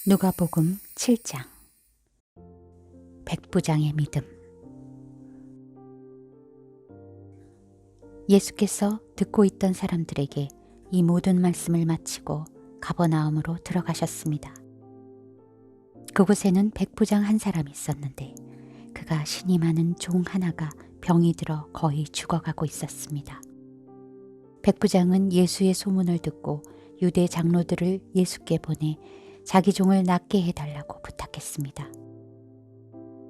누가복음 7장. 백부장의 믿음. 예수께서 듣고 있던 사람들에게 이 모든 말씀을 마치고 가버나움으로 들어가셨습니다. 그곳에는 백부장 한 사람이 있었는데 그가 신이 많은 종 하나가 병이 들어 거의 죽어가고 있었습니다. 백부장은 예수의 소문을 듣고 유대 장로들을 예수께 보내 자기 종을 낫게 해달라고 부탁했습니다.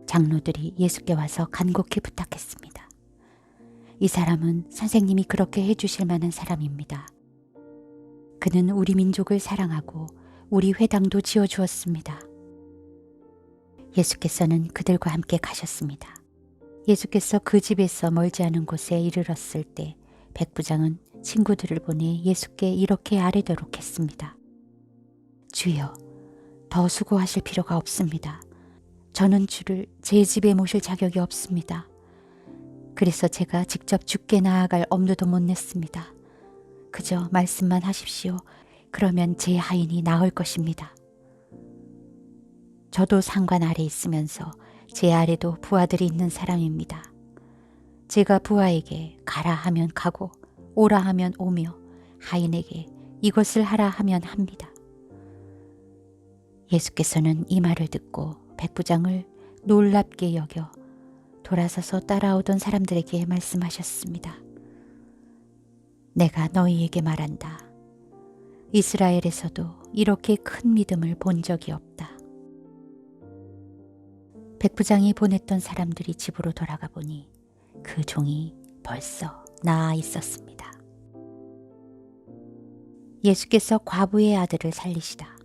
장로들이 예수께 와서 간곡히 부탁했습니다. 이 사람은 선생님이 그렇게 해주실 만한 사람입니다. 그는 우리 민족을 사랑하고 우리 회당도 지어주었습니다. 예수께서는 그들과 함께 가셨습니다. 예수께서 그 집에서 멀지 않은 곳에 이르렀을 때 백부장은 친구들을 보내 예수께 이렇게 아뢰도록 했습니다. 주여, 더 수고하실 필요가 없습니다. 저는 주를 제 집에 모실 자격이 없습니다. 그래서 제가 직접 주께 나아갈 엄두도 못 냈습니다. 그저 말씀만 하십시오. 그러면 제 하인이 나을 것입니다. 저도 상관 아래 있으면서 제 아래도 부하들이 있는 사람입니다. 제가 부하에게 가라 하면 가고 오라 하면 오며 하인에게 이것을 하라 하면 합니다. 예수께서는 이 말을 듣고 백부장을 놀랍게 여겨 돌아서서 따라오던 사람들에게 말씀하셨습니다. 내가 너희에게 말한다. 이스라엘에서도 이렇게 큰 믿음을 본 적이 없다. 백부장이 보냈던 사람들이 집으로 돌아가 보니 그 종이 벌써 나아 있었습니다. 예수께서 과부의 아들을 살리시다.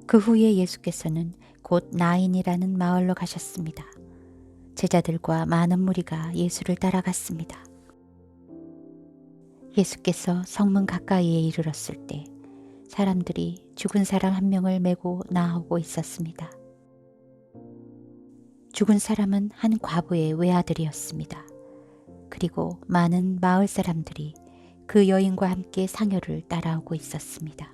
그 후에 예수께서는 곧 나인이라는 마을로 가셨습니다. 제자들과 많은 무리가 예수를 따라갔습니다. 예수께서 성문 가까이에 이르렀을 때 사람들이 죽은 사람 한 명을 메고 나오고 있었습니다. 죽은 사람은 한 과부의 외아들이었습니다. 그리고 많은 마을 사람들이 그 여인과 함께 상여를 따라오고 있었습니다.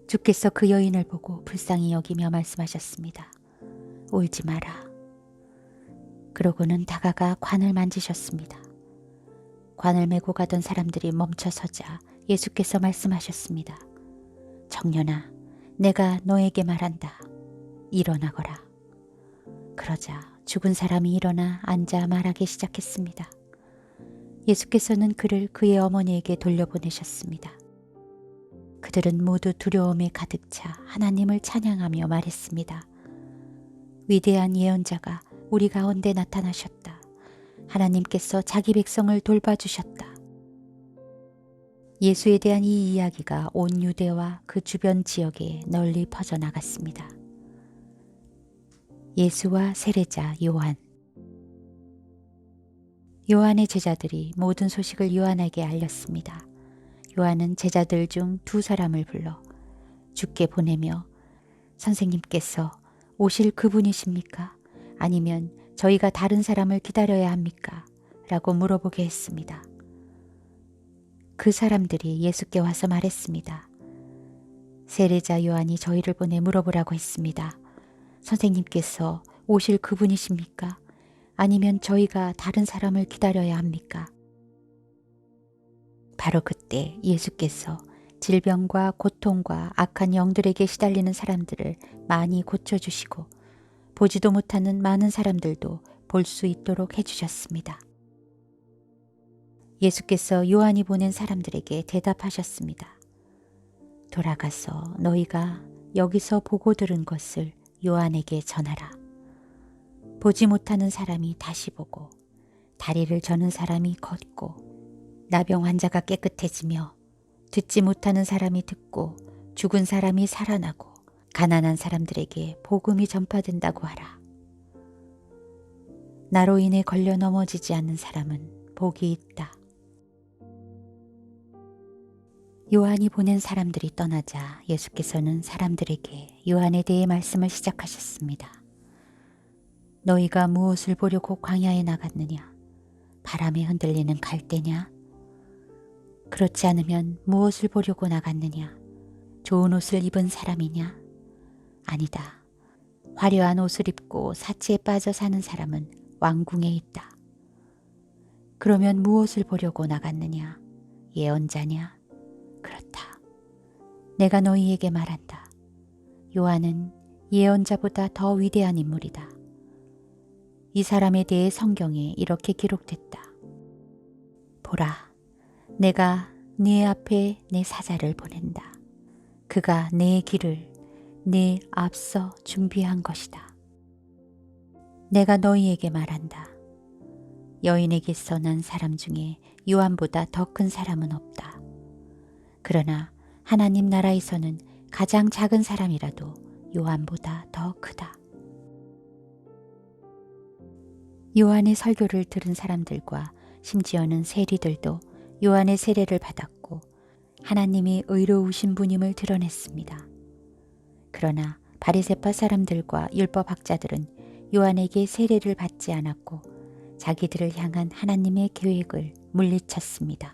주께서 그 여인을 보고 불쌍히 여기며 말씀하셨습니다. 울지 마라. 그러고는 다가가 관을 만지셨습니다. 관을 메고 가던 사람들이 멈춰서자 예수께서 말씀하셨습니다. 청년아, 내가 너에게 말한다. 일어나거라. 그러자 죽은 사람이 일어나 앉아 말하기 시작했습니다. 예수께서는 그를 그의 어머니에게 돌려보내셨습니다. 그들은 모두 두려움에 가득 차 하나님을 찬양하며 말했습니다. 위대한 예언자가 우리 가운데 나타나셨다. 하나님께서 자기 백성을 돌봐주셨다. 예수에 대한 이 이야기가 온 유대와 그 주변 지역에 널리 퍼져나갔습니다. 예수와 세례자 요한. 요한의 제자들이 모든 소식을 요한에게 알렸습니다. 요한은 제자들 중 두 사람을 불러 주께 보내며 선생님께서 오실 그분이십니까? 아니면 저희가 다른 사람을 기다려야 합니까? 라고 물어보게 했습니다. 그 사람들이 예수께 와서 말했습니다. 세례자 요한이 저희를 보내 물어보라고 했습니다. 선생님께서 오실 그분이십니까? 아니면 저희가 다른 사람을 기다려야 합니까? 바로 그때 예수께서 질병과 고통과 악한 영들에게 시달리는 사람들을 많이 고쳐주시고 보지도 못하는 많은 사람들도 볼 수 있도록 해주셨습니다. 예수께서 요한이 보낸 사람들에게 대답하셨습니다. 돌아가서 너희가 여기서 보고 들은 것을 요한에게 전하라. 보지 못하는 사람이 다시 보고 다리를 저는 사람이 걷고 나병 환자가 깨끗해지며 듣지 못하는 사람이 듣고 죽은 사람이 살아나고 가난한 사람들에게 복음이 전파된다고 하라. 나로 인해 걸려 넘어지지 않는 사람은 복이 있다. 요한이 보낸 사람들이 떠나자 예수께서는 사람들에게 요한에 대해 말씀을 시작하셨습니다. 너희가 무엇을 보려고 광야에 나갔느냐? 바람에 흔들리는 갈대냐? 그렇지 않으면 무엇을 보려고 나갔느냐? 좋은 옷을 입은 사람이냐? 아니다. 화려한 옷을 입고 사치에 빠져 사는 사람은 왕궁에 있다. 그러면 무엇을 보려고 나갔느냐? 예언자냐? 그렇다. 내가 너희에게 말한다. 요한은 예언자보다 더 위대한 인물이다. 이 사람에 대해 성경에 이렇게 기록됐다. 보라, 내가 네 앞에 내 사자를 보낸다. 그가 내 길을 네 앞서 준비한 것이다. 내가 너희에게 말한다. 여인에게서 난 사람 중에 요한보다 더 큰 사람은 없다. 그러나 하나님 나라에서는 가장 작은 사람이라도 요한보다 더 크다. 요한의 설교를 들은 사람들과 심지어는 세리들도 요한의 세례를 받았고 하나님이 의로우신 분임을 드러냈습니다. 그러나 바리새파 사람들과 율법학자들은 요한에게 세례를 받지 않았고 자기들을 향한 하나님의 계획을 물리쳤습니다.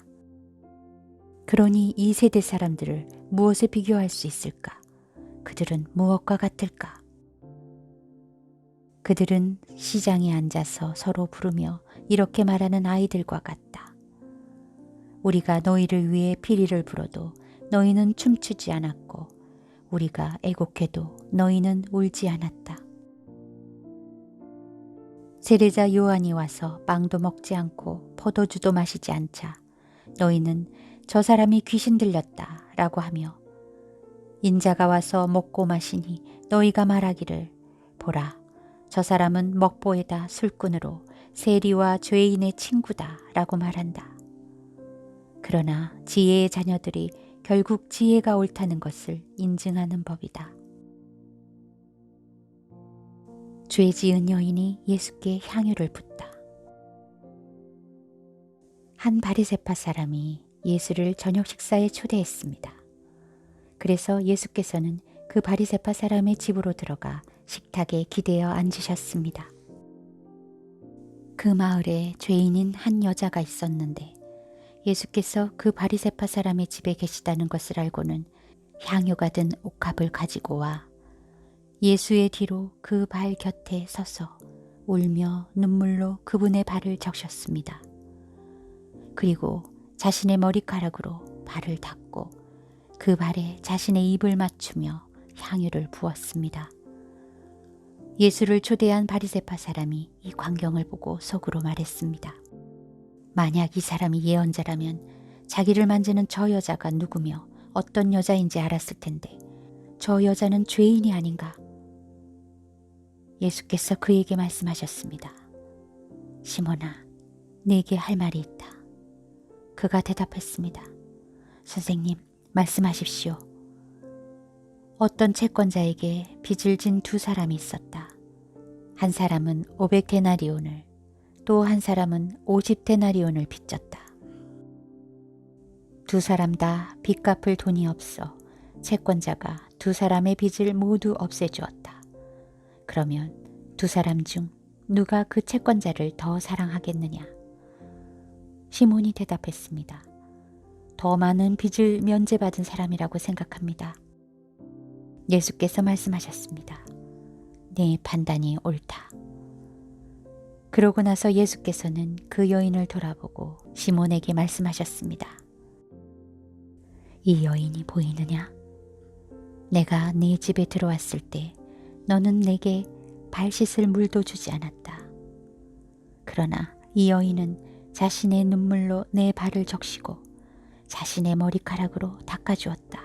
그러니 이 세대 사람들을 무엇에 비교할 수 있을까? 그들은 무엇과 같을까? 그들은 시장에 앉아서 서로 부르며 이렇게 말하는 아이들과 같다. 우리가 너희를 위해 피리를 불어도 너희는 춤추지 않았고 우리가 애곡해도 너희는 울지 않았다. 세례자 요한이 와서 빵도 먹지 않고 포도주도 마시지 않자 너희는 저 사람이 귀신 들렸다 라고 하며 인자가 와서 먹고 마시니 너희가 말하기를 보라 저 사람은 먹보에다 술꾼으로 세리와 죄인의 친구다 라고 말한다. 그러나 지혜의 자녀들이 결국 지혜가 옳다는 것을 인증하는 법이다. 죄 지은 여인이 예수께 향유를 붓다. 한 바리새파 사람이 예수를 저녁 식사에 초대했습니다. 그래서 예수께서는 그 바리새파 사람의 집으로 들어가 식탁에 기대어 앉으셨습니다. 그 마을에 죄인인 한 여자가 있었는데 예수께서 그 바리새파 사람의 집에 계시다는 것을 알고는 향유가 든 옥합을 가지고 와 예수의 뒤로 그 발 곁에 서서 울며 눈물로 그분의 발을 적셨습니다. 그리고 자신의 머리카락으로 발을 닦고 그 발에 자신의 입을 맞추며 향유를 부었습니다. 예수를 초대한 바리새파 사람이 이 광경을 보고 속으로 말했습니다. 만약 이 사람이 예언자라면 자기를 만지는 저 여자가 누구며 어떤 여자인지 알았을 텐데 저 여자는 죄인이 아닌가? 예수께서 그에게 말씀하셨습니다. 시몬아, 네게 할 말이 있다. 그가 대답했습니다. 선생님, 말씀하십시오. 어떤 채권자에게 빚을 진 두 사람이 있었다. 한 사람은 500데나리온을 또 한 사람은 50데나리온을 빚졌다. 두 사람 다 빚 갚을 돈이 없어 채권자가 두 사람의 빚을 모두 없애주었다. 그러면 두 사람 중 누가 그 채권자를 더 사랑하겠느냐? 시몬이 대답했습니다. 더 많은 빚을 면제받은 사람이라고 생각합니다. 예수께서 말씀하셨습니다. 네 판단이 옳다. 그러고 나서 예수께서는 그 여인을 돌아보고 시몬에게 말씀하셨습니다. 이 여인이 보이느냐? 내가 네 집에 들어왔을 때 너는 내게 발 씻을 물도 주지 않았다. 그러나 이 여인은 자신의 눈물로 내 발을 적시고 자신의 머리카락으로 닦아주었다.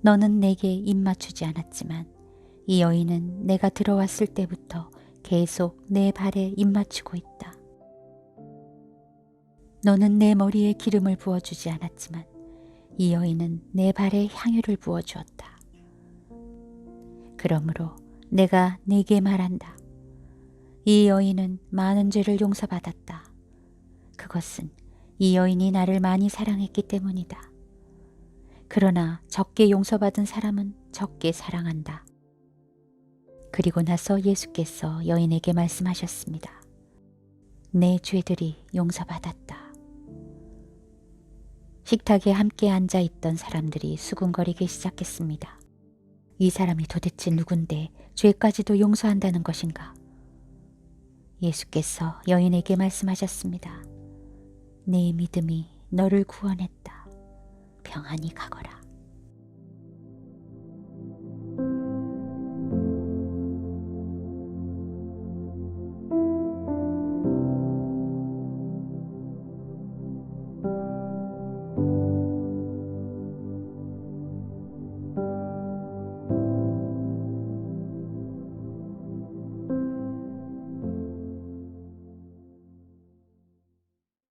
너는 내게 입 맞추지 않았지만 이 여인은 내가 들어왔을 때부터 계속 내 발에 입 맞추고 있다. 너는 내 머리에 기름을 부어주지 않았지만 이 여인은 내 발에 향유를 부어주었다. 그러므로 내가 네게 말한다. 이 여인은 많은 죄를 용서받았다. 그것은 이 여인이 나를 많이 사랑했기 때문이다. 그러나 적게 용서받은 사람은 적게 사랑한다. 그리고 나서 예수께서 여인에게 말씀하셨습니다. 내 죄들이 용서받았다. 식탁에 함께 앉아 있던 사람들이 수군거리기 시작했습니다. 이 사람이 도대체 누군데 죄까지도 용서한다는 것인가? 예수께서 여인에게 말씀하셨습니다. 네 믿음이 너를 구원했다. 평안히 가거라.